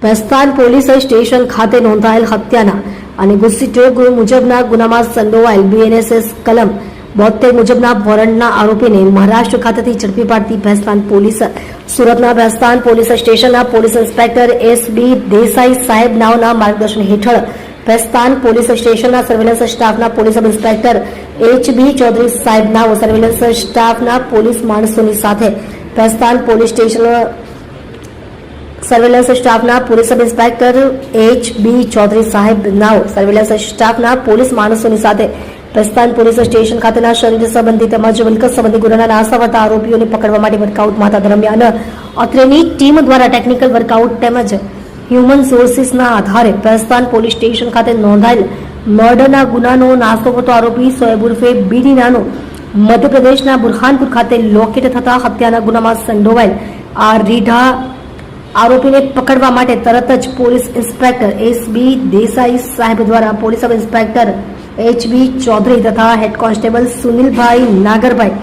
Bhestan police station ખાતે નોંધાયેલ હત્યાના અને ગુસ્સીટો મુજબના ગુનામાં સંડોવાયેલ BNSS કલમ 72 મુજબના વોરંટના આરોપીને મહારાષ્ટ્ર ખાતેથી ઝડપી પાડતી ભેસ્તાન પોલીસ સુરતના ભેસ્તાન પોલીસ સ્ટેશનના police inspector SB Desai saheb નાઓના માર્ગદર્શન હેઠળ ભેસ્તાન પોલીસ સ્ટેશનના સર્વેલન્સ સ્ટાફના police sub inspector HB Chaudhary saheb નાઓ સર્વેલન્સ સ્ટાફના પોલીસ માણસોની સાથે ભેસ્તાન પોલીસ સ્ટેશન સર્વેલન્સ સ્ટાફના police sub inspector HB Chaudhary saheb નાઓ સર્વેલન્સ સ્ટાફના પોલીસ માણસોની સાથે ભેસ્તાન પોલીસ સ્ટેશન ખાતેના શરીર સંબંધી તેમજ મિલકત સંબંધી ગુનાના નાસાવતા આરોપીઓને પકડવા માટે વર્કઆઉટ માતા દરમિયાન અત્રેની ટીમ દ્વારા ટેકનિકલ વર્કઆઉટ તેમજ હ્યુમન સોર્સિસના આધારે ભેસ્તાન પોલીસ સ્ટેશન ખાતે નોંધાયેલ મર્ડરના ગુનાનો નાસ્તો આરોપી સોએબ ઉર્ફે બીડી નાનો મધ્યપ્રદેશના બુરહાનપુર ખાતે લોકેટ થતા હત્યાના ગુનામાં સંડોવાયેલ આ રીઢા આરોપીને પકડવા માટે તરત જ police inspector SB Desai saheb દ્વારા police sub inspector HB Chaudhary તથા હેડ કોન્સ્ટેબલ સુનિલભાઈ નાગરભાઈ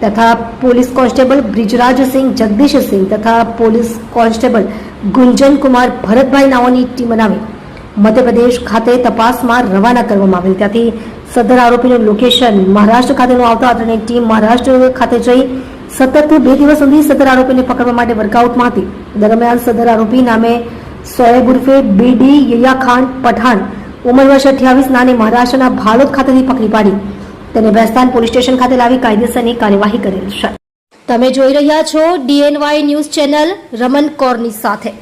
તથા પોલીસ કોન્સ્ટેબલ બ્રિજરાજસિંહ જગદીશસિંહ તથા પોલીસ કોન્સ્ટેબલ ગુંજન કુમાર ભરતભાઈ નાઓની ટીમ બનાવી મધ્યપ્રદેશ ખાતે તપાસમાં રવાના કરવામાં આવેલ. ત્યાંથી સદર આરોપીનું લોકેશન મહારાષ્ટ્ર ખાતેનું આવતા અત્રેની ટીમ મહારાષ્ટ્ર ખાતે જઈ સતત 2 દિવસ સુધી સદર આરોપીને પકડવા માટે વર્કઆઉટમાં હતી. દરમિયાન સદર આરોપી નામે સોએબ ઉર્ફે બીડી યયા ખાન પઠાણ ઉંમર વર્ષ 28 નાને મહારાષ્ટ્રના ભાલોદ ખાતેથી પકડી પાડી તેને ભેસ્તાન પોલીસ સ્ટેશન ખાતે લાવી કાયદેસરની કાર્યવાહી કરેલ છે. તમે જોઈ રહ્યા છો DNY ન્યૂઝ ચેનલ રમન કૌરની સાથે.